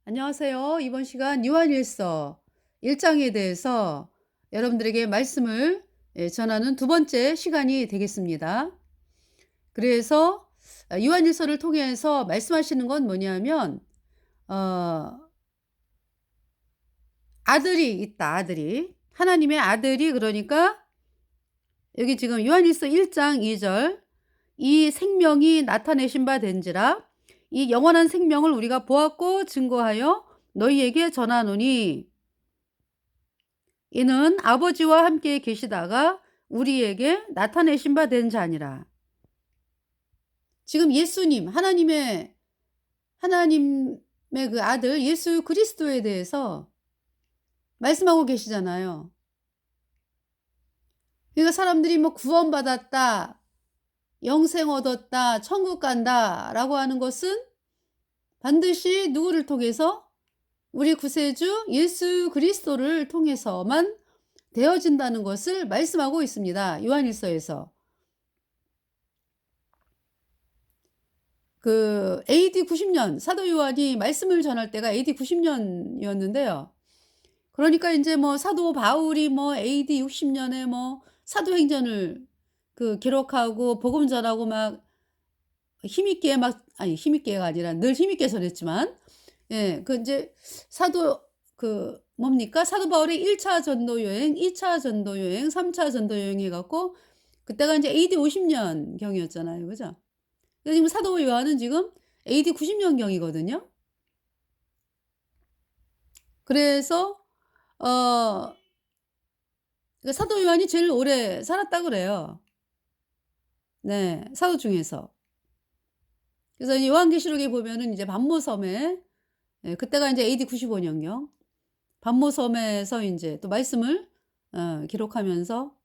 안녕하세요. 이번 시간 요한일서 1장에 대해서 여러분들에게 말씀을 전하는 두 번째 시간이 되겠습니다. 그래서 요한일서를 통해서 말씀하시는 건 뭐냐면 어 아들이 있다. 아들이. 하나님의 아들이 그러니까 여기 지금 요한일서 1장 2절 "이 생명이 나타내신 바 된지라 이 영원한 생명을 우리가 보았고 증거하여 너희에게 전하노니 이는 아버지와 함께 계시다가 우리에게 나타내신 바 된 자니라." 지금 예수님 하나님의 그 아들 예수 그리스도에 대해서 말씀하고 계시잖아요. 그러니까 사람들이 뭐 구원받았다, 영생 얻었다, 천국 간다라고 하는 것은 반드시 누구를 통해서? 우리 구세주 예수 그리스도를 통해서만 되어진다는 것을 말씀하고 있습니다. 요한일서에서. 그 AD 90년 사도 요한이 말씀을 전할 때가 AD 90년이었는데요. 그러니까 인제 뭐 사도 바울이 뭐 AD 60년에 뭐 사도행전을 기록하고 복음 전하고 막 힘있게 막 아니 힘있게가 아니라 늘 힘있게 전했지만 인제 사도 뭡니까? 사도 바울의 1차 전도 여행, 2차 전도 여행, 3차 전도 여행 해 갖고 그때가 인제 AD 50년 경이었잖아요. 그죠? 근데 지금 사도 요한은 지금 AD 90년 경이거든요. 그래서 어 그 사도 요한이 제일 오래 살았다 그래요. 네. 사도 중에서. 그래서 이 요한계시록에 보면은 이제 반모섬에 그때가 인제 AD 95년경 반모섬에서 인제 또 말씀을 기록하면서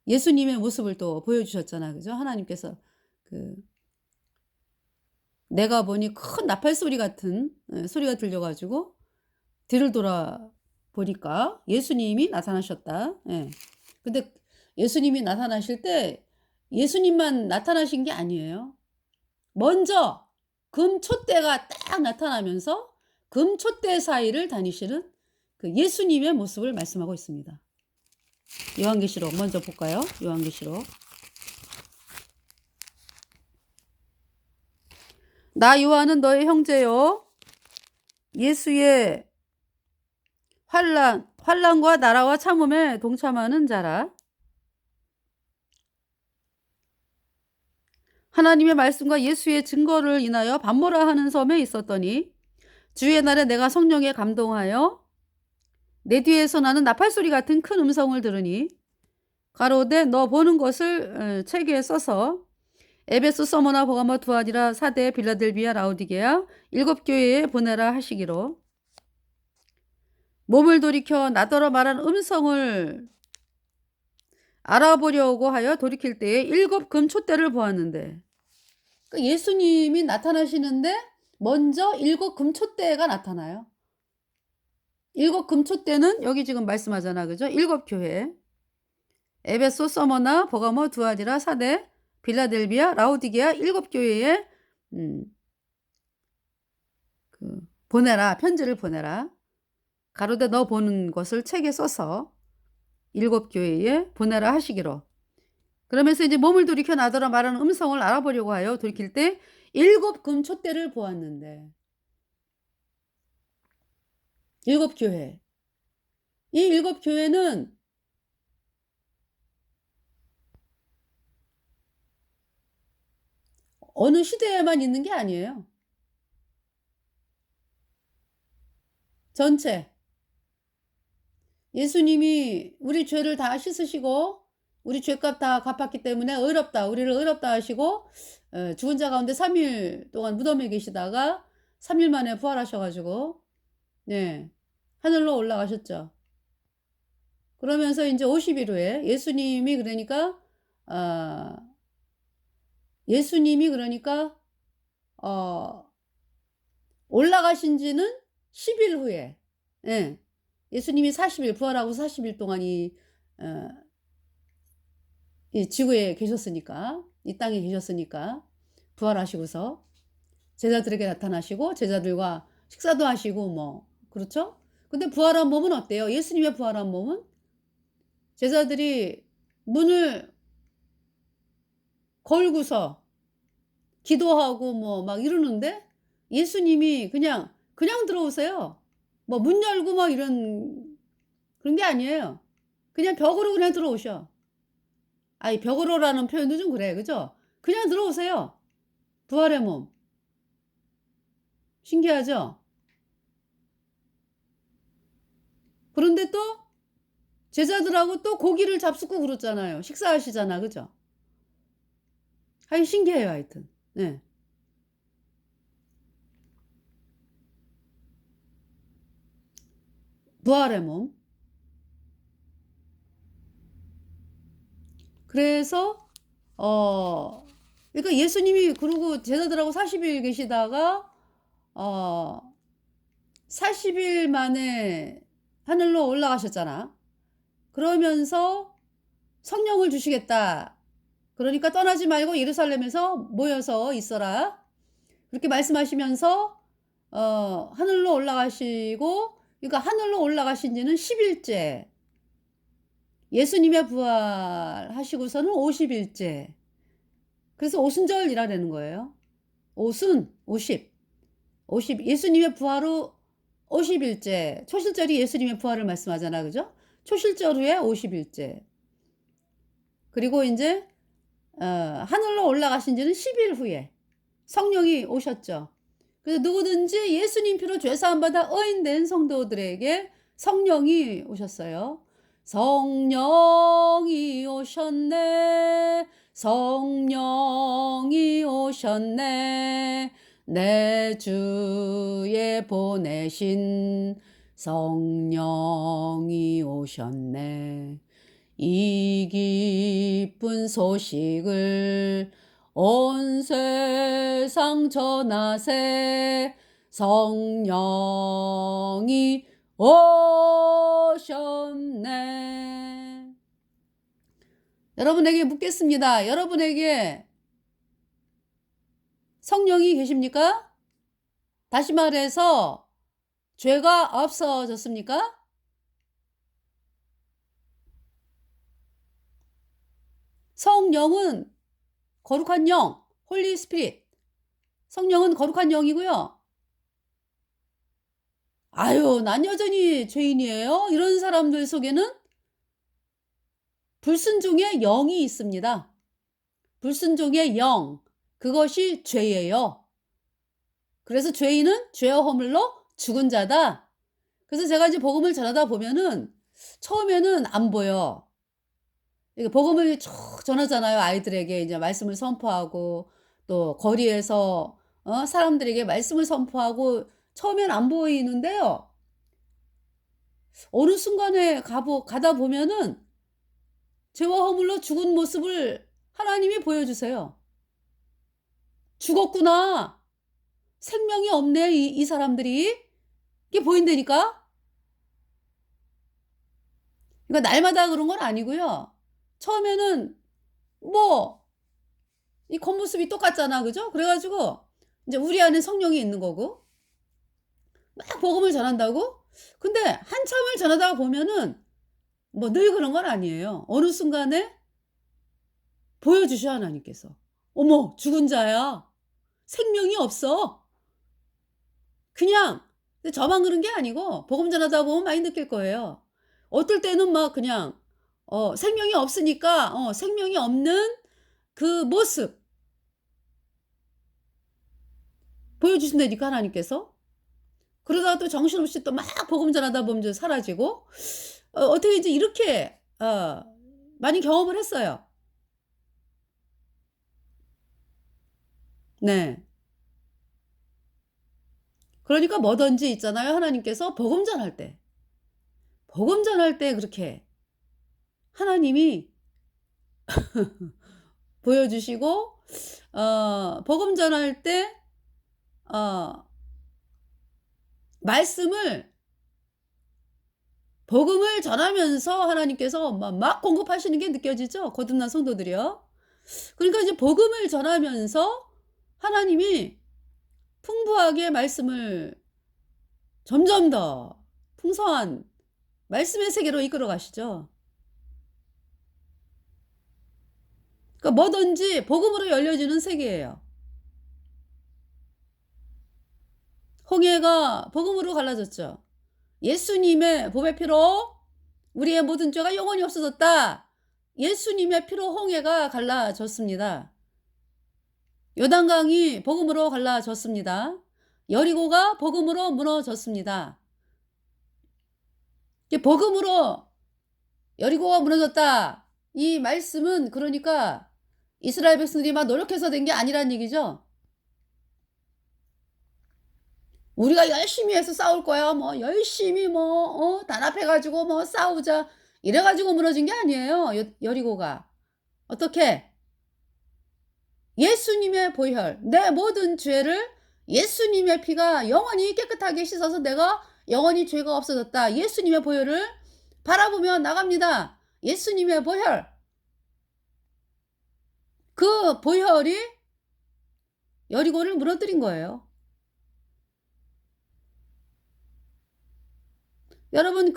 예수님의 모습을 또 보여주셨잖아요. 그죠? 하나님께서 그 내가 보니 큰 나팔 소리 같은 소리가 들려 가지고 뒤를 돌아 보니까 예수님이 나타나셨다. 예. 근데 예수님이 나타나실 때 예수님만 나타나신 게 아니에요. 먼저 금촛대가 딱 나타나면서 금촛대 사이를 다니시는 그 예수님의 모습을 말씀하고 있습니다. 요한계시록 먼저 볼까요? 요한계시록. "나 요한은 너의 형제요 예수의 환난과 나라와 참음에 동참하는 자라. 하나님의 말씀과 예수의 증거를 인하여 반모라 하는 섬에 있었더니 주의 날에 내가 성령에 감동하여 내 뒤에서 나는 나팔소리 같은 큰 음성을 들으니 가로되 너 보는 것을 책에 써서 에베소, 서머나, 버가모, 두아디라, 사대, 빌라델비아, 라오디게아 일곱 교회에 보내라 하시기로 몸을 돌이켜 나더러 말한 음성을 알아보려고 하여 돌이킬 때에 일곱 금촛대를 보았는데 예수님이 나타나시는데 먼저 일곱 금촛대가 나타나요. 일곱 금촛대는 여기 지금 말씀하잖아. 그죠? 일곱 교회. 에베소, 서머나, 버가모, 두아디라, 사대, 빌라델비아, 라오디게아 일곱 교회에 음 보내라. 편지를 보내라. 가로되 너 보는 것을 책에 써서 일곱 교회에 보내라 하시기로. 그러면서 이제 몸을 돌이켜 나더러 말하는 음성을 알아보려고 하여 돌이킬 때 일곱 금촛대를 보았는데 일곱 교회. 이 일곱 교회는 어느 시대에만 있는 게 아니에요. 전체. 예수님이 우리 죄를 다 씻으시고 우리 죄값 다 갚았기 때문에 의롭다. 우리를 의롭다 하시고 죽은 자 가운데 3일 동안 무덤에 계시다가 3일 만에 부활하셔 가지고 네. 하늘로 올라가셨죠. 그러면서 인제 50일 후에 아 예수님이 그러니까 어 올라가신 지는 10일 후에 예. 예수님이 40일 부활하고 40일 동안 어 이 지구에 계셨으니까 이 땅에 계셨으니까 부활하시고서 제자들에게 나타나시고 제자들과 식사도 하시고 뭐 그렇죠? 근데 부활한 몸은 어때요? 예수님의 부활한 몸은 제자들이 문을 걸고서 기도하고 뭐 막 이러는데 예수님이 그냥 들어오세요. 뭐 문 열고 막 이런 그런 게 아니에요. 그냥 벽으로 그냥 들어오셔. 아이 벽으로라는 표현도 좀 그래. 그죠? 그냥 들어오세요. 부활의 몸. 신기하죠? 그런데 또 제자들하고 또 고기를 잡수고 그러잖아요. 식사하시잖아. 그죠? 하여튼 신기해요, 하여튼. 네. 부활의 몸. 그래서 어 그러니까 예수님이 그러고 제자들하고 40일 계시다가 어 40일 만에 하늘로 올라가셨잖아. 그러면서 성령을 주시겠다. 그러니까 떠나지 말고 예루살렘에서 모여서 있어라. 그렇게 말씀하시면서 하늘로 올라가시고 그러니까 하늘로 올라가신 지는 10 일째. 예수님의 부활하시고서는 50 일째. 그래서 오순절이라는 거예요. 오순 50. 50 예수님의 부활 후 50 일째. 초실절이 예수님의 부활을 말씀하잖아. 그죠? 초실절 후에 50 일째. 그리고 인제 하늘로 올라가신 지는 10일 후에 성령이 오셨죠. 그래서 누구든지 예수님 피로 죄 사함 받아 의인된 성도들에게 성령이 오셨어요. 성령이 오셨네. 성령이 오셨네. 내 주에 보내신 성령이 오셨네. 이 기쁜 소식을 온 세상 전하세. 성령이 오셨네. 여러분에게 묻겠습니다. 여러분에게 성령이 계십니까? 다시 말해서 죄가 없어졌습니까? 성령은 거룩한 영, 홀리 스피릿. 성령은 거룩한 영이고요. 아유, 난 여전히 죄인이에요. 이런 사람들 속에는 불순종의 영이 있습니다. 불순종의 영. 그것이 죄예요. 그래서 죄인은 죄와 허물로 죽은 자다. 그래서 제가 이제 복음을 전하다 보면은 처음에는 안 보여. 이게 복음을 쭉 전하잖아요. 아이들에게 이제 말씀을 선포하고 또 거리에서 사람들에게 말씀을 선포하고 처음엔 안 보이는데요. 어느 순간에 가다 보면은 죄와 허물로 죽은 모습을 하나님이 보여주세요. 죽었구나. 생명이 없네, 이 사람들이. 이게 보인다니까? 그러니까 날마다 그런 건 아니고요. 처음에는 뭐, 이 겉모습이 똑같잖아. 그죠? 그래가지고, 이제 우리 안에 성령이 있는 거고, 막 복음을 전한다고? 근데 한참을 전하다가 보면은, 뭐 늘 그런 건 아니에요. 어느 순간에 보여주셔, 하나님께서. 어머, 죽은 자야. 생명이 없어. 그냥, 근데 저만 그런 게 아니고, 복음 전하다 보면 많이 느낄 거예요. 어떨 때는 막 그냥, 생명이 없으니까, 생명이 없는 그 모습 보여주신다니까, 하나님께서. 그러다가 또 정신없이 또 막 복음 전하다 보면 좀 사라지고, 어떻게 이제 이렇게, 많이 경험을 했어요. 네. 그러니까 뭐든지 있잖아요. 하나님께서 복음 전할 때 그렇게 하나님이 보여주시고, 복음 전할 때, 어, 말씀을, 복음을 전하면서 하나님께서 막 공급하시는 게 느껴지죠? 거듭난 성도들이요. 그러니까 이제 복음을 전하면서 하나님이 풍부하게 말씀을 점점 더 풍성한 말씀의 세계로 이끌어 가시죠. 그러니까 뭐든지 복음으로 열려지는 세계예요. 홍해가 복음으로 갈라졌죠. 예수님의 보배 피로 우리의 모든 죄가 영원히 없어졌다. 예수님의 피로 홍해가 갈라졌습니다. 요단강이 복음으로 갈라졌습니다. 여리고가 복음으로 무너졌습니다. 복음으로 여리고가 무너졌다. 이 말씀은 그러니까 이스라엘 백성들이 막 노력해서 된 게 아니란 얘기죠. 우리가 열심히 해서 싸울 거야. 뭐 열심히 단합해가지고 뭐 싸우자. 이래가지고 무너진 게 아니에요. 여리고가. 어떻게? 예수님의 보혈, 내 모든 죄를 예수님의 피가 영원히 깨끗하게 씻어서 내가 영원히 죄가 없어졌다. 예수님의 보혈을 바라보며 나갑니다. 예수님의 보혈. 그 보혈이 여리고를 무너뜨린 거예요. 여러분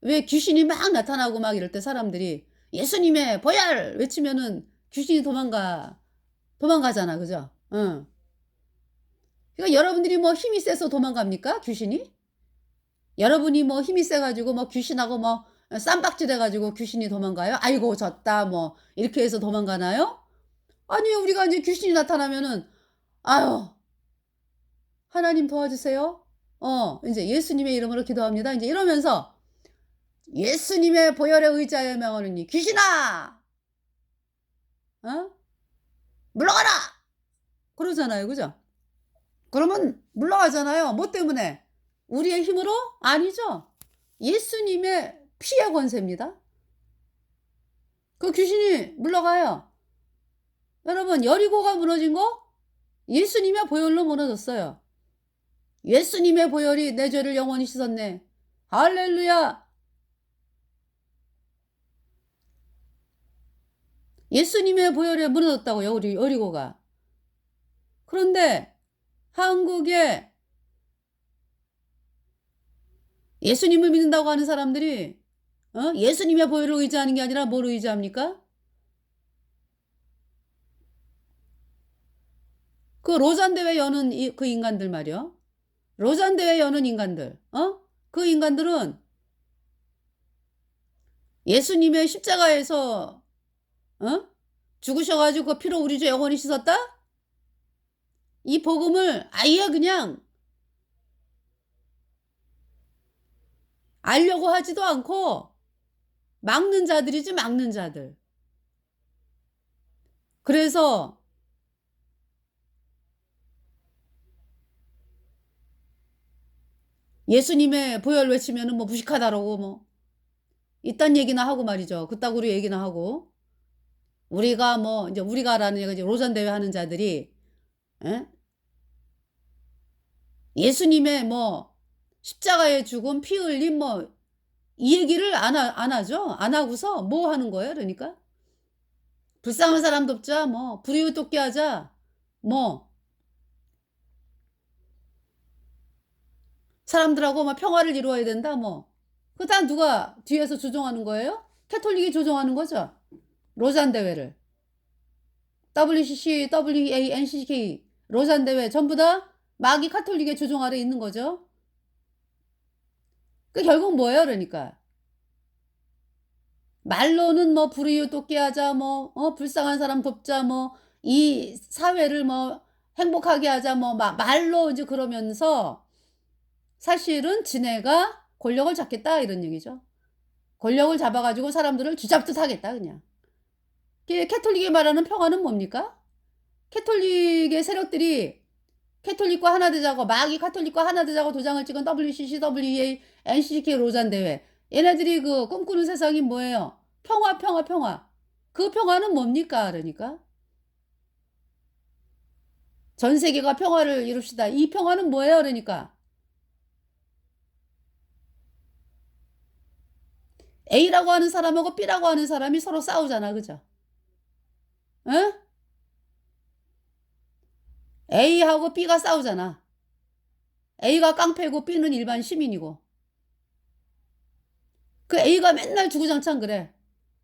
왜 귀신이 막 나타나고 막 이럴 때 사람들이 예수님의 보혈 외치면은 귀신이 도망가잖아. 그죠? 응. 그러니까 여러분들이 뭐 힘이 세서 도망갑니까? 귀신이? 여러분이 뭐 힘이 세가지고 뭐 귀신하고 뭐 쌈박질 해가지고 귀신이 도망가요? 아이고 졌다 뭐 이렇게 해서 도망가나요? 아니 우리가 이제 귀신이 나타나면은 아유 하나님 도와주세요. 이제 예수님의 이름으로 기도합니다. 이제 이러면서 예수님의 보혈에 의지하여 명하노니 귀신아, 물러가라 그러잖아요. 그죠? 그러면 물러가잖아요. 뭐 때문에? 우리의 힘으로? 아니죠. 예수님의 피의 권세입니다. 그 귀신이 물러가요. 여러분 여리고가 무너진 거 예수님의 보혈로 무너졌어요. 예수님의 보혈이 내 죄를 영원히 씻었네. 할렐루야. 예수님의 보혈에 무너졌다고요. 우리 여리고가. 그런데 한국에 예수님을 믿는다고 하는 사람들이 예수님의 보혈을 의지하는 게 아니라 뭘 의지합니까? 그 로잔 대회 여는 그 인간들 말이요. 로잔 대회 여는 인간들. 그 인간들은 예수님의 십자가에서 죽으셔가지고 그 피로 우리 죄 영원히 씻었다? 이 복음을 아예 그냥 알려고 하지도 않고 막는 자들이지, 막는 자들. 그래서 예수님의 보혈 외치면은 뭐 무식하다라고 뭐 이딴 얘기나 하고 말이죠. 그따구로 얘기나 하고 우리가 뭐 이제 우리가라는 얘기가 이제 로잔 대회 하는 자들이 예수님의 뭐 십자가의 죽음, 피 흘림 뭐 이 얘기를 안 하죠. 안 하고서 뭐 하는 거예요? 그러니까 불쌍한 사람 돕자, 뭐 불이웃 돕게 하자, 뭐 사람들하고 막 평화를 이루어야 된다, 뭐 그 다 누가 뒤에서 조종하는 거예요? 캐톨릭이 조종하는 거죠. 로잔 대회를 WCC, WA, NCK 로잔 대회 전부 다 마귀 카톨릭의 조종 아래 있는 거죠. 그 결국 뭐예요? 그러니까 말로는 뭐 불이웃 돕게 하자, 뭐 불쌍한 사람 돕자, 뭐 이 사회를 뭐 행복하게 하자, 뭐 말로 이제 그러면서 사실은 지네가 권력을 잡겠다 이런 얘기죠. 권력을 잡아가지고 사람들을 쥐잡듯 하겠다 그냥. 캐톨릭이 말하는 평화는 뭡니까? 캐톨릭의 세력들이 캐톨릭과 하나 되자고 마귀 카톨릭과 하나 되자고 도장을 찍은 WCC, WEA, NCK 로잔 대회. 얘네들이 그 꿈꾸는 세상이 뭐예요? 평화, 평화, 평화. 그 평화는 뭡니까? 그러니까 전 세계가 평화를 이룹시다. 이 평화는 뭐예요? 그러니까 A라고 하는 사람하고 B라고 하는 사람이 서로 싸우잖아. 그죠? 응? A하고 B가 싸우잖아. A가 깡패고 B는 일반 시민이고 그 A가 맨날 주구장창 그래.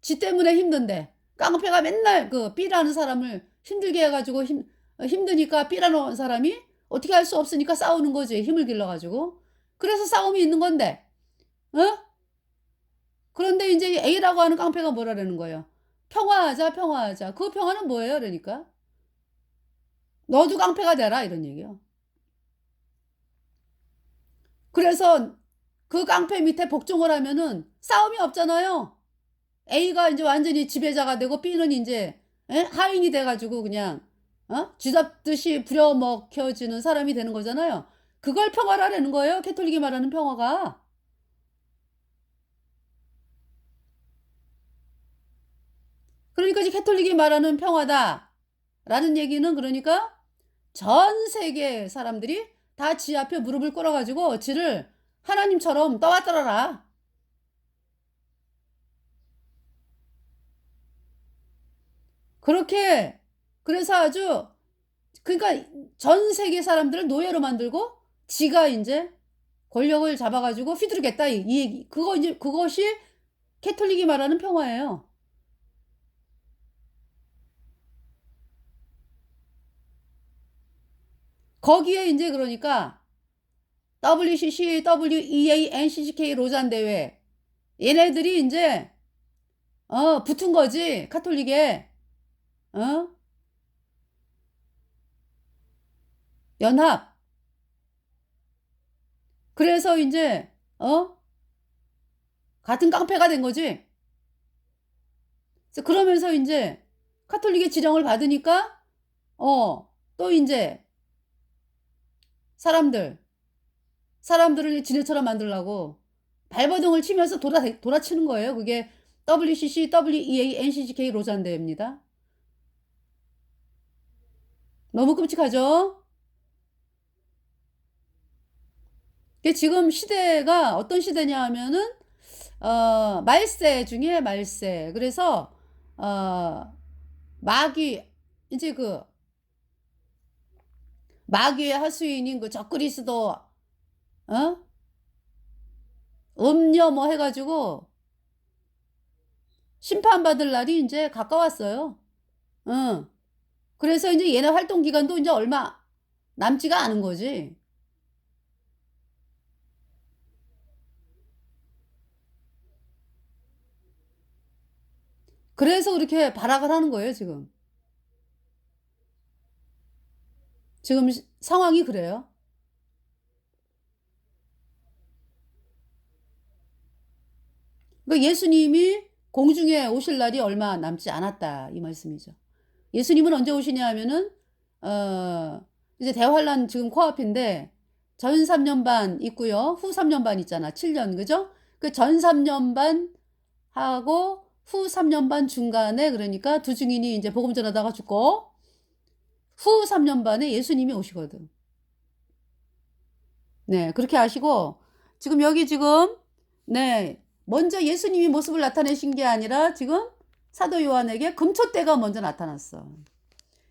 지 때문에 힘든데 깡패가 맨날 그 B라는 사람을 힘들게 해 가지고 힘드니까 B라는 사람이 어떻게 할 수 없으니까 싸우는 거지, 힘을 길러 가지고. 그래서 싸움이 있는 건데. 어? 그런데 인제 A라고 하는 깡패가 뭐라라는 거예요. "평화하자, 평화하자." 그 평화는 뭐예요 그러니까? "너도 깡패가 되라." 이런 얘기예요. 그래서 그 깡패 밑에 복종을 하면은 싸움이 없잖아요. A가 인제 완전히 지배자가 되고 B는 인제 예? 하인이 돼 가지고 그냥 쥐잡듯이 부려먹혀지는 사람이 되는 거잖아요. 그걸 평화라는 거예요 캐톨릭이 말하는 평화가. 그러니까 이제 캐톨릭이 말하는 평화다라는 얘기는 그러니까 전 세계 사람들이 다 지 앞에 무릎을 꿇어 가지고 지를 하나님처럼 떠받들어라. 그렇게 그래서 아주 그러니까 전 세계 사람들을 노예로 만들고 지가 인제 권력을 잡아 가지고 휘두르겠다 이 얘기. 그거 이제 그것이 캐톨릭이 말하는 평화예요. 거기에 인제 그러니까 WCC, WEA, NCCK 로잔 대회 얘네들이 인제 붙은 거지 카톨릭에. 어? 연합. 그래서 인제 같은 깡패가 된 거지. 그래서 그러면서 인제 카톨릭의 지령을 받으니까 또 인제 사람들 사람들을 지네처럼 만들라고 발버둥을 치면서 돌아치는 거예요. 그게 WCC, WEA, NCCK 로잔 대회입니다. 너무 끔찍하죠? 이게 지금 시대가 어떤 시대냐 하면은 말세 중에 말세. 그래서 어 마귀 인제 그 마귀의 하수인인 그 적그리스도 음녀 뭐 해 가지고 심판받을 날이 인제 가까웠어요. 응. 그래서 인제 얘네 활동 기간도 인제 얼마 남지가 않은 거지. 그래서 그렇게 발악을 하는 거예요 지금. 지금 상황이 그래요. 그러니까 예수님이 공중에 오실 날이 얼마 남지 않았다 이 말씀이죠. 예수님은 언제 오시냐 하면은 어 이제 대환란 지금 코앞인데 전 3년 반 있고요. 후 3년 반 있잖아. 7 년 그죠? 그 전 3년 반 하고 후 3년 반 중간에 그러니까 두 증인이 인제 복음 전하다가 죽고 후 3년 반에 예수님이 오시거든. 네. 그렇게 아시고 지금 여기 지금 네. 먼저 예수님이 모습을 나타내신 게 아니라 지금 사도 요한에게 금초대가 먼저 나타났어.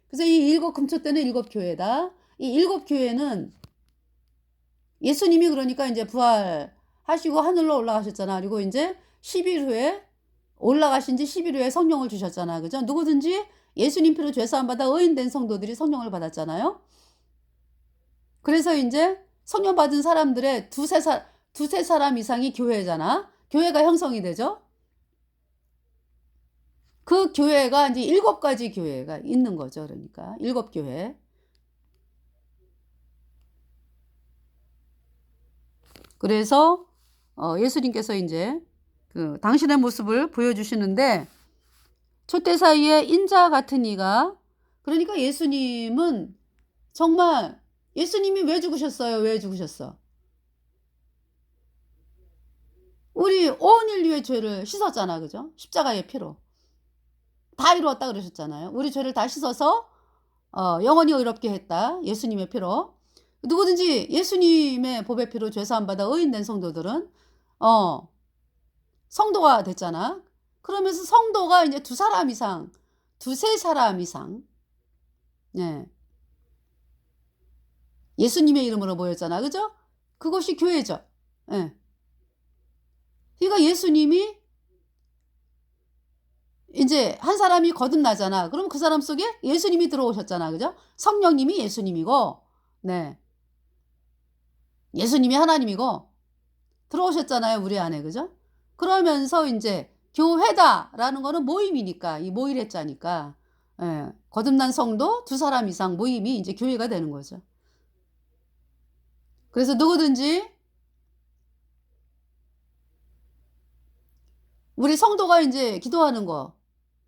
그래서 이 일곱 금초대는 일곱 교회다. 이 일곱 교회는 예수님이 그러니까 인제 부활하시고 하늘로 올라가셨잖아. 그리고 인제 10일 후에 올라가신 지 10일 후에 성령을 주셨잖아. 그죠? 누구든지 예수님 피로 죄 사함 받아 의인된 성도들이 성령을 받았잖아요. 그래서 인제 성령 받은 사람들의 두세 사람 이상이 교회잖아. 교회가 형성이 되죠. 그 교회가 인제 일곱 가지 교회가 있는 거죠 그러니까. 일곱 교회. 그래서 예수님께서 인제 그 당신의 모습을 보여주시는데 촛대 사이에 인자 같은 이가 그러니까 예수님은 정말 예수님이 왜 죽으셨어요? 왜 죽으셨어? 우리 온 인류의 죄를 씻었잖아. 그죠? 십자가의 피로. 다 이루었다 그러셨잖아요. 우리 죄를 다 씻어서 영원히 의롭게 했다. 예수님의 피로. 누구든지 예수님의 보배 피로 죄 사함 받아 의인된 성도들은 어 성도가 됐잖아. 그러면서 성도가 이제 두 사람 이상, 두세 사람 이상 네. 예수님의 이름으로 모였잖아. 그죠? 그것이 교회죠. 예. 그러니까 예수님이 인제 한 사람이 거듭나잖아. 그럼 그 사람 속에 예수님이 들어오셨잖아. 그죠? 성령님이 예수님이고 네. 예수님이 하나님이고 들어오셨잖아요, 우리 안에. 그죠? 그러면서 인제 교회다라는 거는 모임이니까 이 모일했자니까 예. 거듭난 성도 두 사람 이상 모임이 인제 교회가 되는 거죠. 그래서 누구든지 우리 성도가 인제 기도하는 거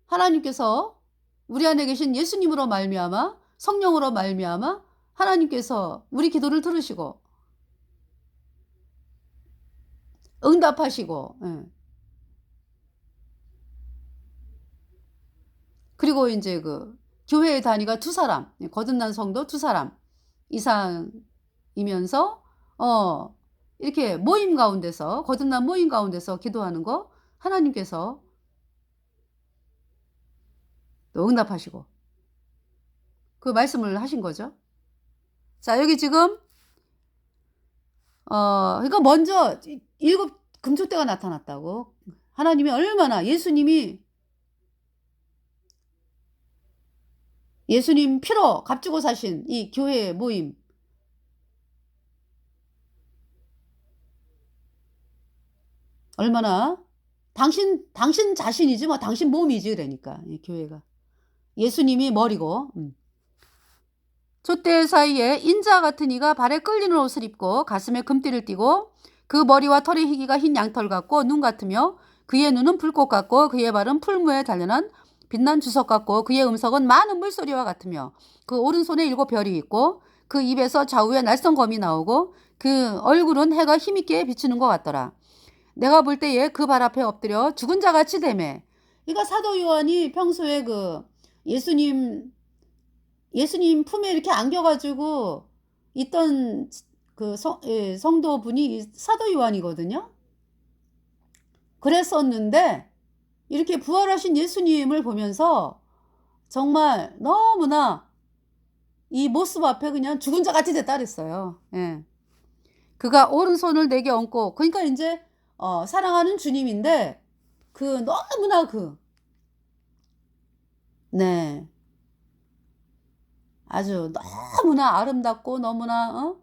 하나님께서 우리 안에 계신 예수님으로 말미암아 성령으로 말미암아 하나님께서 우리 기도를 들으시고 응답하시고 예. 그리고 인제 그 교회 단위가 두 사람 거듭난 성도 두 사람 이상이면서 이렇게 모임 가운데서 거듭난 모임 가운데서 기도하는 거 하나님께서 또 응답하시고 그 말씀을 하신 거죠. 자 여기 지금 그러니까 먼저 일곱 금초대가 나타났다고. 하나님이 얼마나 예수님 피로 값주고 사신 이 교회 모임 얼마나 당신 자신이지 뭐 당신 몸이지 그러니까 이 교회가. 예수님이 머리고. 촛대 사이에 인자 같은 이가 발에 끌리는 옷을 입고 가슴에 금띠를 띠고 그 머리와 털의 희기가 흰 양털 같고 눈 같으며 그의 눈은 불꽃 같고 그의 발은 풀무에 단련한 빛난 주석 같고 그의 음성은 많은 물소리와 같으며 그 오른손에 7 별이 있고 그 입에서 좌우에 날성검이 나오고 그 얼굴은 해가 힘있게 비추는 것 같더라. 내가 볼 때에 그 발 앞에 엎드려 죽은 자같이 되매. 그러니까 사도 요한이 평소에 그 예수님 품에 이렇게 안겨가지고 있던 그 성도분이 사도 요한이거든요. 그랬었는데 이렇게 부활하신 예수님을 보면서 정말 너무나 이 모습 앞에 그냥 죽은 자 같이 됐다 그랬어요. 예. 그가 오른손을 내게 얹고 그러니까 이제 사랑하는 주님인데 그 너무나 네. 아주 너무나 아름답고 너무나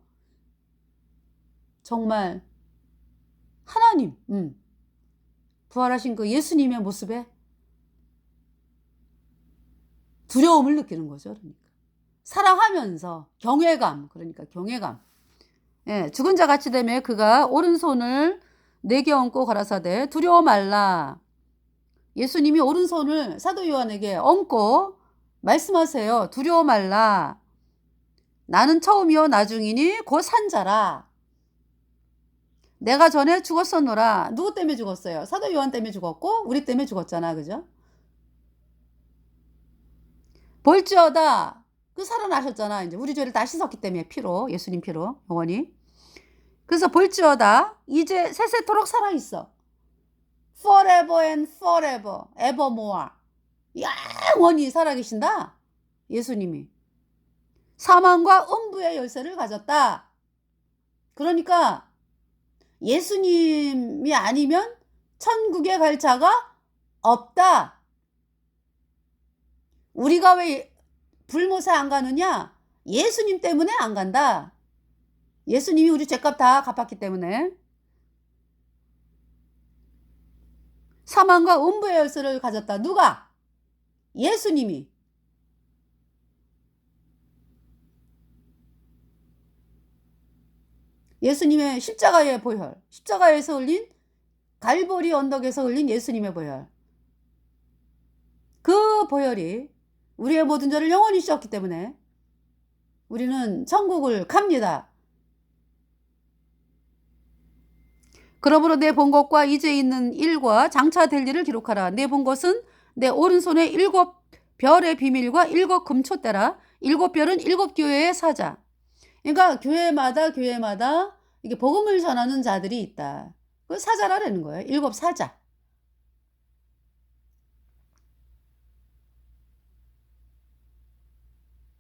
정말 하나님 부활하신 그 예수님의 모습에 두려움을 느끼는 거죠. 그러니까. 사랑하면서 경외감 그러니까 경외감. 예, 죽은 자 같이 되매 그가 오른손을 내게 얹고 가라사대 두려워 말라. 예수님이 오른손을 사도 요한에게 얹고 말씀하세요. 두려워 말라. 나는 처음이요 나중이니 곧 산자라. 내가 전에 죽었었노라. 누구 때문에 죽었어요? 사도 요한 때문에 죽었고 우리 때문에 죽었잖아. 그죠? 볼지어다. 그 살아나셨잖아. 이제 우리 죄를 다 씻었기 때문에 피로 예수님 피로 영원히. 그래서 볼지어다. 이제 세세토록 살아있어. forever and forever, evermore. 영원히 살아계신다. 예수님이. 사망과 음부의 열쇠를 가졌다. 그러니까 예수님이 아니면 천국에 갈 자가 없다. 우리가 왜 불모사 안 가느냐? 예수님 때문에 안 간다. 예수님이 우리 죄값 다 갚았기 때문에. 사망과 음부의 열쇠를 가졌다. 누가? 예수님이. 예수님의 십자가의 보혈. 십자가에서 흘린 갈보리 언덕에서 흘린 예수님의 보혈. 그 보혈이 우리의 모든 죄를 영원히 씻었기 때문에 우리는 천국을 갑니다. 그러므로 내 본 것과 이제 있는 일과 장차 될 일을 기록하라. 내 본 것은 내 오른손에 7 별의 비밀과 7 금촛대라. 7 별은 7 교회의 사자. 그러니까 교회마다 이게 복음을 전하는 자들이 있다. 그 사자라는 거예요. 7 사자.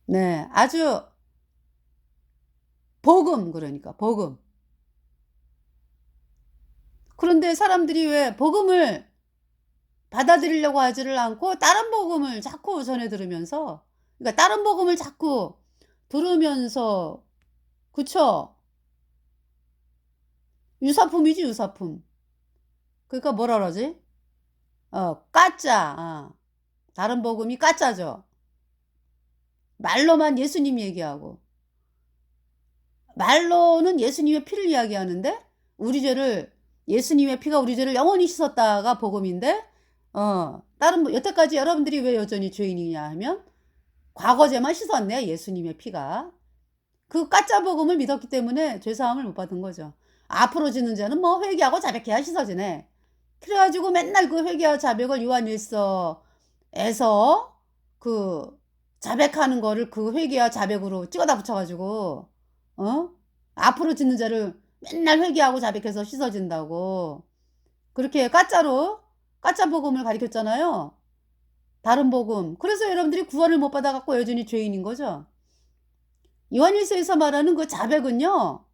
네, 아주 복음 그러니까 복음. 그런데 사람들이 왜 복음을 받아들이려고 하지를 않고 다른 복음을 자꾸 전해 들으면서, 그러니까 다른 복음을 자꾸 들으면서, 그쵸? 유사품이지 유사품. 그러니까 뭐라 그러지? 까짜. 다른 복음이 까짜죠. 말로만 예수님 얘기하고, 말로는 예수님의 피를 이야기하는데 우리 죄를, 예수님의 피가 우리 죄를 영원히 씻었다가 복음인데, 다른 여태까지 여러분들이 왜 여전히 죄인이냐 하면 과거죄만 씻었네 예수님의 피가. 그 가짜 복음을 믿었기 때문에 죄사함을 못 받은 거죠. 앞으로 지는 죄는 뭐 회개하고 자백해야 씻어지네. 그래가지고 맨날 그 회개와 자백을 요한일서에서 그 자백하는 거를 그 회개와 자백으로 찍어다 붙여가지고, 어? 앞으로 짓는 죄를 맨날 회개하고 자백해서 씻어진다고 그렇게 가짜로, 가짜 복음을 가리켰잖아요. 다른 복음. 그래서 여러분들이 구원을 못 받아갖고 여전히 죄인인 거죠. 요한일서에서 말하는 그 자백은요,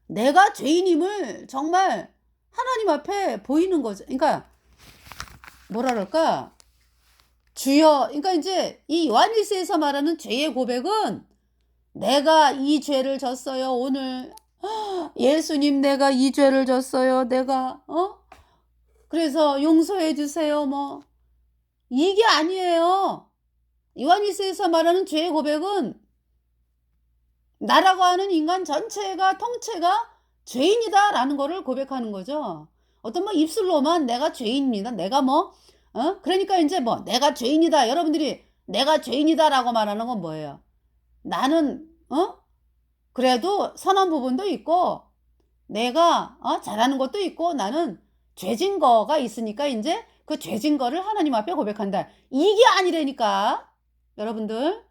내가 죄인임을 정말 하나님 앞에 보이는 거죠. 그러니까 뭐라 그럴까? 주여, 그러니까 이제 이 요한일서에서 말하는 죄의 고백은 내가 이 죄를 졌어요. 오늘 예수님 내가 이 죄를 졌어요. 내가 그래서 용서해 주세요. 뭐 이게 아니에요. 요한일서에서 말하는 죄의 고백은 나라고 하는 인간 전체가 통째가 죄인이다라는 거를 고백하는 거죠. 어떤 뭐 입술로만 내가 죄인입니다. 내가 뭐 그러니까 이제 뭐 내가 죄인이다. 여러분들이 내가 죄인이다라고 말하는 건 뭐예요? 나는 그래도 선한 부분도 있고 내가 잘하는 것도 있고 나는 죄진 거가 있으니까 이제 그 죄진 거를 하나님 앞에 고백한다. 이게 아니라니까. 여러분들,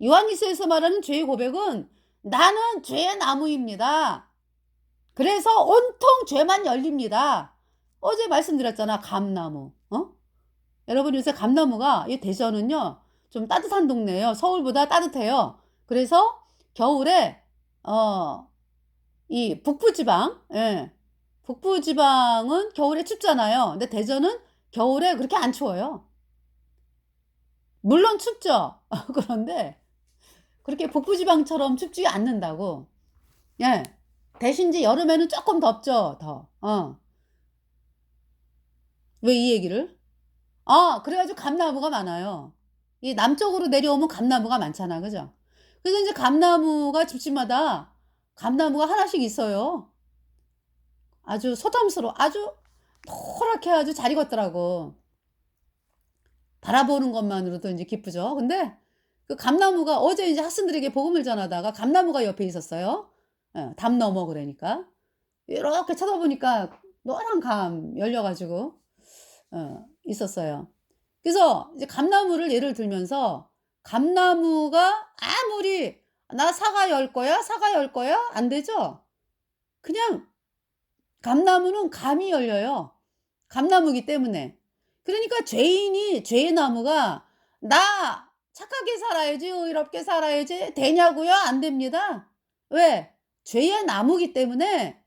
요한일서에서 말하는 죄의 고백은 나는 죄의 나무입니다. 그래서 온통 죄만 열립니다. 어제 말씀드렸잖아. 감나무. 여러분 요새 감나무가, 이 대전은요 좀 따뜻한 동네예요. 서울보다 따뜻해요. 그래서 겨울에 이 북부지방, 예, 북부지방은 겨울에 춥잖아요. 근데 대전은 겨울에 그렇게 안 추워요. 물론 춥죠. 그런데 그렇게 북부지방처럼 춥지 않는다고. 예. 대신지 여름에는 조금 덥죠, 더. 왜 이 얘기를? 그래가지고 감나무가 많아요. 이 남쪽으로 내려오면 감나무가 많잖아, 그죠? 그래서 이제 감나무가 집집마다 감나무가 하나씩 있어요. 아주 소담스러워, 아주 노랗게 아주 잘 익었더라고. 바라보는 것만으로도 이제 기쁘죠. 근데 그 감나무가, 어제 이제 학생들에게 복음을 전하다가 감나무가 옆에 있었어요. 담 넘어 그러니까. 이렇게 쳐다보니까 노란 감 열려가지고 있었어요. 그래서 이제 감나무를 예를 들면서 감나무가 아무리 나 사과 열 거야? 사과 열 거야? 안 되죠? 그냥 감나무는 감이 열려요. 감나무기 때문에. 그러니까 죄인이, 죄의 나무가 나 착하게 살아야지, 의롭게 살아야지 되냐고요? 안 됩니다. 왜? 죄의 나무기 때문에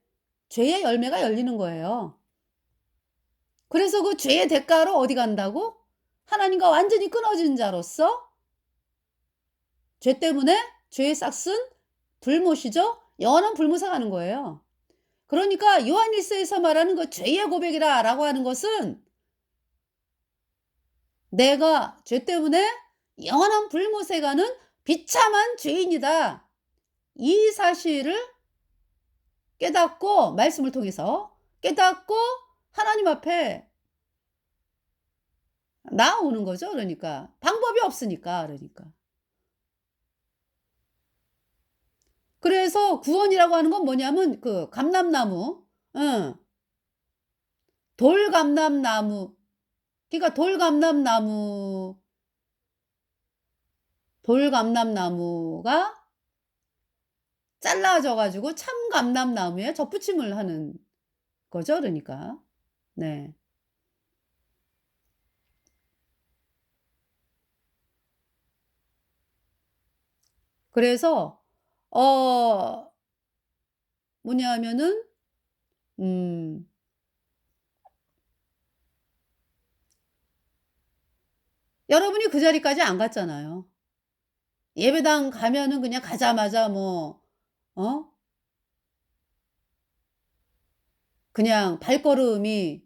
죄의 열매가 열리는 거예요. 그래서 그 죄의 대가로 어디 간다고? 하나님과 완전히 끊어진 자로서 죄 때문에 죄의 싹슨 불못이죠? 영원한 불못에 가는 거예요. 그러니까 요한일서에서 말하는 그 죄의 고백이라고 하는 것은 내가 죄 때문에 영원한 불못에 가는 비참한 죄인이다. 이 사실을 깨닫고, 말씀을 통해서 깨닫고 하나님 앞에 나오는 거죠. 그러니까 방법이 없으니까. 그러니까 그래서 구원이라고 하는 건 뭐냐면 그 감람나무, 응, 돌감람나무. 그러니까 돌감람나무가 잘라져 가지고 참감람나무에 접붙임을 하는 거죠. 그러니까 네. 그래서 어 뭐냐 하면은 음 여러분이 그 자리까지 안 갔잖아요. 예배당 가면은 그냥 가자마자 뭐 어 그냥 발걸음이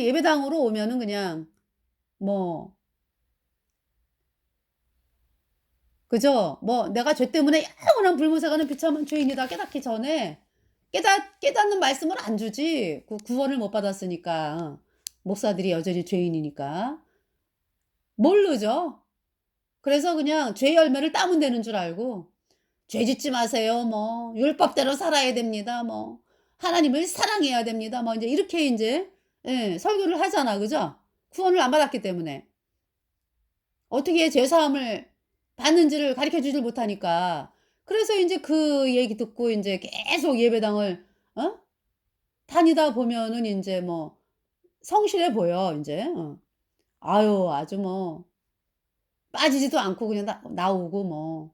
예배당으로 오면은 그냥 뭐 그죠? 뭐 내가 죄 때문에 영원한 불못에 비참한 죄인이다 깨닫기 전에 깨닫는 말씀을 안 주지. 구원을 못 받았으니까. 목사들이 여전히 죄인이니까. 모르죠. 그래서 그냥 죄 열매를 따면 되는 줄 알고 "죄 짓지 마세요." 뭐 "율법대로 살아야 됩니다." 뭐 "하나님을 사랑해야 됩니다." 뭐 인제 이렇게 인제 예 설교를 하잖아. 그죠? 구원을 안 받았기 때문에. 어떻게 죄 사함을 받는지를 가르쳐 주질 못하니까. 그래서 인제 그 얘기 듣고 인제 계속 예배당을 어 다니다 보면은 인제 뭐 성실해 보여 인제. 아유 아주 뭐 빠지지도 않고 그냥 나오고 뭐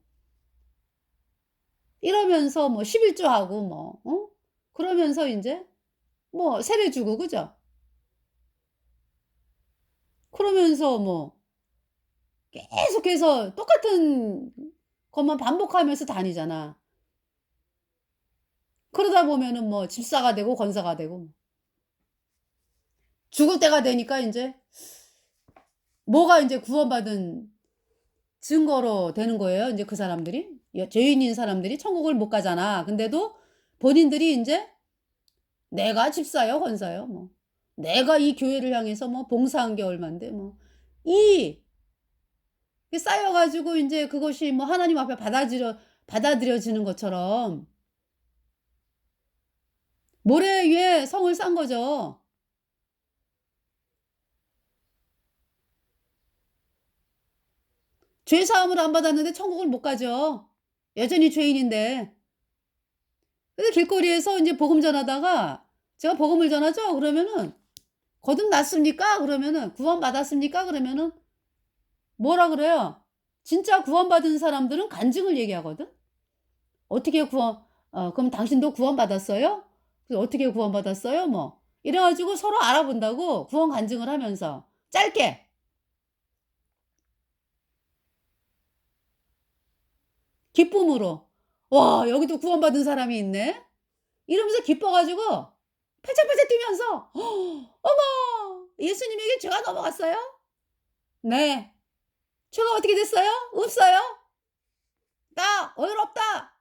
이러면서 뭐 11조 하고 뭐 그러면서 인제 뭐 세례 주고 그죠? 그러면서 뭐 계속해서 똑같은 것만 반복하면서 다니잖아. 그러다 보면은 뭐 집사가 되고 권사가 되고 뭐. 죽을 때가 되니까 인제 뭐가 인제 구원받은 증거로 되는 거예요 인제 그 사람들이. 죄인인 사람들이 천국을 못 가잖아. 근데도 본인들이 인제 '내가 집사요, 권사요.' 뭐 '내가 이 교회를 향해서 뭐 봉사한 게 얼만데.' 뭐 이 쌓여 가지고 인제 그것이 뭐 하나님 앞에 받아들여지는 것처럼 모래 위에 성을 쌓은 거죠. 죄 사함을 안 받았는데 천국을 못 가죠. 여전히 죄인인데. 근데 길거리에서 인제 복음 전하다가 제가 복음을 전하죠. 그러면은 "거듭났습니까?" 그러면은 "구원받았습니까?" 그러면은 뭐라 그래요? 진짜 구원받은 사람들은 간증을 얘기하거든. "어떻게 그럼 당신도 구원받았어요?" 그래서 "어떻게 구원받았어요?" 뭐 이래 가지고 서로 알아본다고 구원 간증을 하면서 짧게 기쁨으로. '와 여기도 구원받은 사람이 있네.' 이러면서 기뻐 가지고 팔짝팔짝 뛰면서 "어머 예수님에게 죄가 넘어갔어요?" "네." "죄가 어떻게 됐어요?" "없어요." "나 의롭다."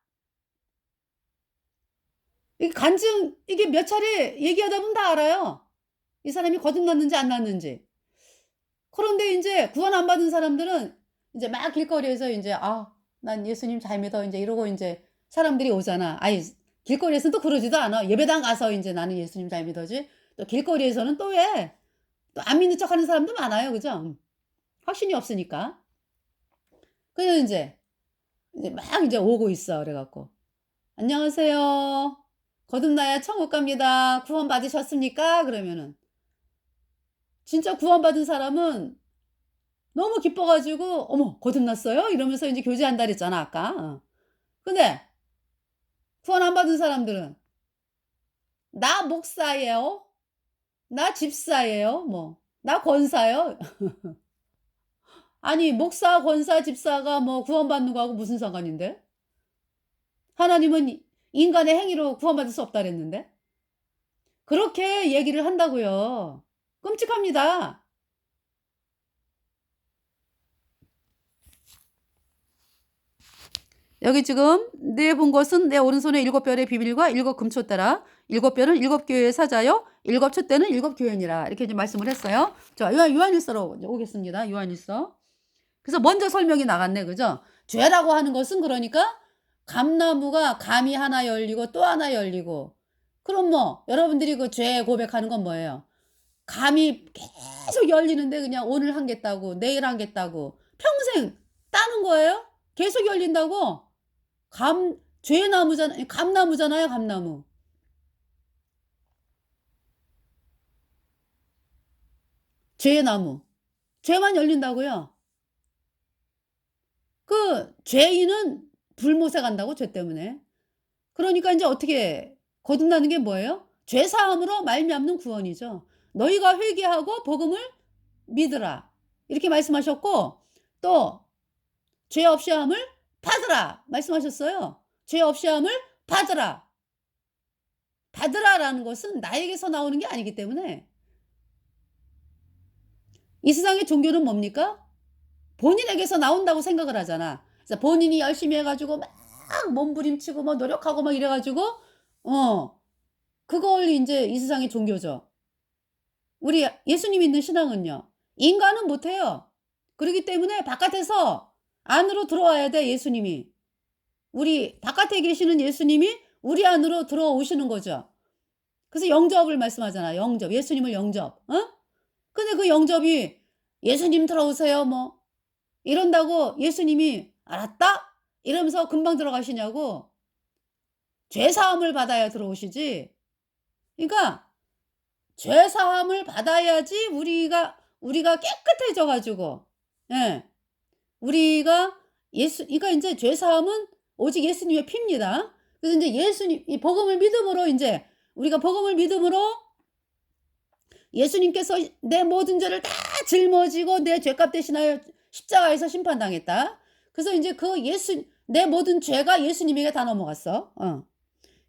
이 간증 이게 몇 차례 얘기하다 보면 다 알아요. 이 사람이 거듭났는지 안 났는지. 그런데 인제 구원 안 받은 사람들은 인제 막 길거리에서 인제 "아 난 예수님 잘 믿어." 인제 이러고 인제 사람들이 오잖아. 아이 길거리에서는 또 그러지도 않아. 예배당 가서 인제 "나는 예수님 잘 믿어."지 또 길거리에서는 또 왜 또 안 믿는 척하는 사람도 많아요. 그죠? 확신이 없으니까. 그래서 인제 막 인제 오고 있어 그래 갖고 "안녕하세요. 거듭나야 천국 갑니다. 구원 받으셨습니까?" 그러면은 진짜 구원받은 사람은 너무 기뻐 가지고 "어머 거듭났어요?" 이러면서 인제 교제한다 그랬잖아 아까. 근데 구원 안 받은 사람들은 "나 목사예요." "나 집사예요." 뭐 "나 권사요." 아니 목사, 권사, 집사가 뭐 구원받는 거하고 무슨 상관인데? 하나님은 인간의 행위로 구원받을 수 없다 그랬는데. 그렇게 얘기를 한다고요. 끔찍합니다. 여기 지금 "내 본 것은 내 오른손에 일곱 별의 비밀과 일곱 금초대라. 일곱 별은 일곱 교회의 사자요 일곱 촛대는 일곱 교회니라." 이렇게 이제 말씀을 했어요. 자 요한일서로 이제 오겠습니다. 요한일서. 그래서 먼저 설명이 나갔네. 그죠? 죄라고 하는 것은 그러니까 감나무가 감이 하나 열리고 또 하나 열리고 그럼 뭐 여러분들이 그 죄 고백하는 건 뭐예요? 감이 계속 열리는데 그냥 오늘 한겠다고 내일 한겠다고 평생 따는 거예요? 계속 열린다고? 죄의 나무잖아 감나무잖아요, 감나무. 죄의 나무. 죄만 열린다고요. 그 죄인은 불못에 간다고 죄 때문에. 그러니까 인제 어떻게 거듭나는 게 뭐예요? 죄 사함으로 말미암는 구원이죠. "너희가 회개하고 복음을 믿으라." 이렇게 말씀하셨고 또 "죄 없이 함을 받으라." 말씀하셨어요. "죄 없이 함을 받으라." 받으라라는 것은 나에게서 나오는 게 아니기 때문에 이 세상의 종교는 뭡니까? 본인에게서 나온다고 생각을 하잖아. 그래서 본인이 열심히 해 가지고 막 몸부림치고 뭐 노력하고 막 이래 가지고 어 그걸 인제 이 세상의 종교죠. 우리 예수님 믿는 신앙은요. 인간은 못 해요. 그러기 때문에 바깥에서 안으로 들어와야 돼 예수님이. 우리 바깥에 계시는 예수님이 우리 안으로 들어오시는 거죠. 그래서 영접을 말씀하잖아. 영접. 예수님을 영접. 어? 근데 그 영접이 "예수님 들어오세요." 뭐 이런다고 예수님이 "알았다." 이러면서 금방 들어가시냐고. 죄 사함을 받아야 들어오시지. 그러니까 죄 사함을 받아야지 우리가 깨끗해져 가지고 예. 우리가 그러니까 인제 죄 사함은 오직 예수님의 피입니다. 그래서 인제 예수님 이 복음을 믿음으로 인제 우리가 복음을 믿음으로 예수님께서 내 모든 죄를 다 짊어지고 내 죄값 대신하여 십자가에서 심판당했다. 그래서 인제 그 내 모든 죄가 예수님에게 다 넘어갔어.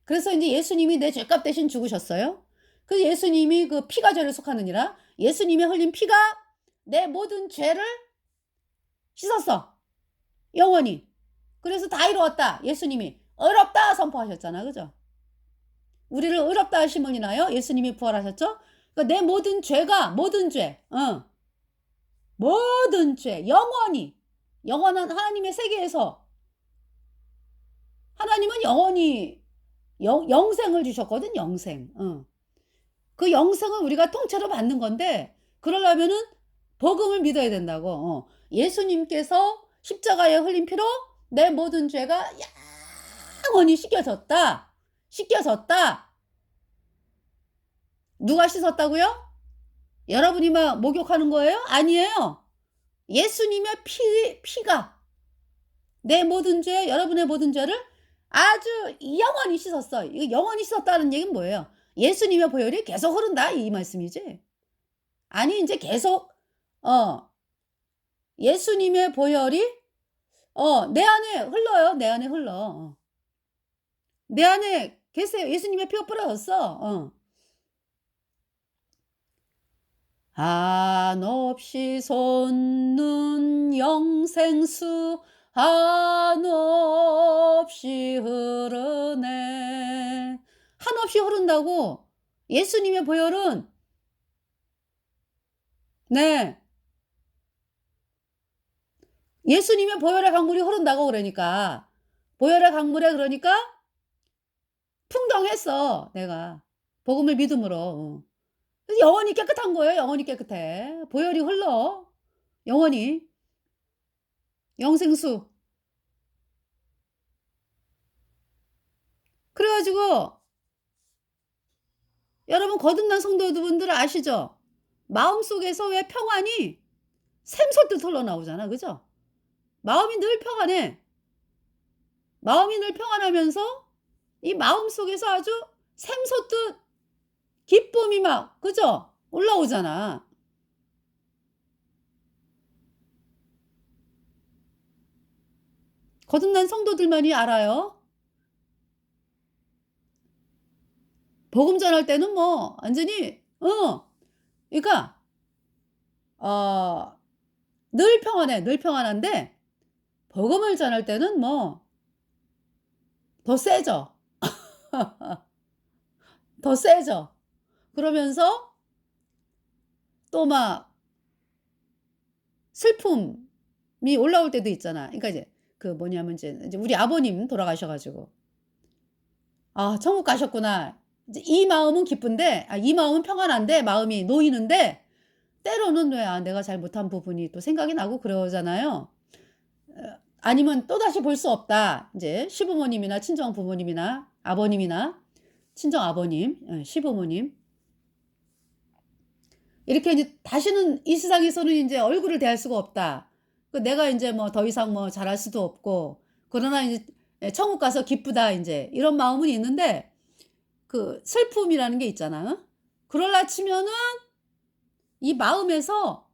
그래서 인제 예수님이 내 죄값 대신 죽으셨어요. 그 예수님이 그 피가 죄를 속하느니라. 예수님이 흘린 피가 내 모든 죄를 씻었어. 영원히. 그래서 다 이루었다. 예수님이 의롭다 선포하셨잖아. 그죠? 우리를 의롭다 하심을 인하여 예수님이 부활하셨죠? 그러니까 내 모든 죄가 모든 죄. 모든 죄 영원히 영원한 하나님의 세계에서 하나님은 영원히 영생을 주셨거든. 영생. 그 영생을 우리가 통째로 받는 건데 그러려면은 복음을 믿어야 된다고. 예수님께서 십자가에 흘린 피로 내 모든 죄가 영원히 씻겨졌다. 씻겨졌다. 누가 씻었다고요? 여러분이 막 목욕하는 거예요? 아니에요. 예수님의 피가 내 모든 죄, 여러분의 모든 죄를 아주 영원히 씻었어. 이거 영원히 씻었다는 얘기는 뭐예요? 예수님의 보혈이 계속 흐른다 이 말씀이지. 아니 인제 계속 예수님의 보혈이 내 안에 흘러요. 내 안에 흘러. 내 안에 계세요. 예수님의 피가 뿌려졌어. 한없이 솟는 영생수 한없이 흐르네. 한없이 흐른다고. 예수님의 보혈은 네. 예수님의 보혈의 강물이 흐른다고 그러니까. 보혈의 강물에 그러니까 풍덩했어 내가. 복음을 믿음으로. 그래서 영원히 깨끗한 거예요. 영원히 깨끗해. 보혈이 흘러. 영원히. 영생수. 그래 가지고 여러분 거듭난 성도분들 아시죠? 마음속에서 왜 평안이 샘솟듯 흘러나오잖아. 그죠? 마음이 늘 평안해. 마음이 늘 평안하면서 이 마음속에서 아주 샘솟듯 기쁨이 막 그죠? 올라오잖아. 거듭난 성도들만이 알아요. 복음 전할 때는 뭐 완전히 그러니까 어 늘 평안해. 늘 평안한데 복음을 전할 때는 뭐 더 세져. 더 세져. 그러면서 또 막 슬픔이 올라올 때도 있잖아. 그러니까 이제 그 뭐냐면 이제 우리 아버님 돌아가셔 가지고 '아 천국 가셨구나.' 이제 이 마음은 기쁜데 이 마음은 평안한데 마음이 놓이는데 때로는 왜 내가 잘 못한 부분이 또 생각이 나고 그러잖아요. 아니면 '또다시 볼 수 없다.' 인제 시부모님이나 친정 부모님이나 아버님이나 친정 아버님 시부모님 이렇게 이제 '다시는 이 세상에서는 인제 얼굴을 대할 수가 없다.' 그 내가 인제 뭐 더 이상 뭐 잘할 수도 없고 그러나 이제 예 '천국 가서 기쁘다.' 인제 이런 마음은 있는데 그 슬픔이라는 게 있잖아. 그럴라 치면은 이 마음에서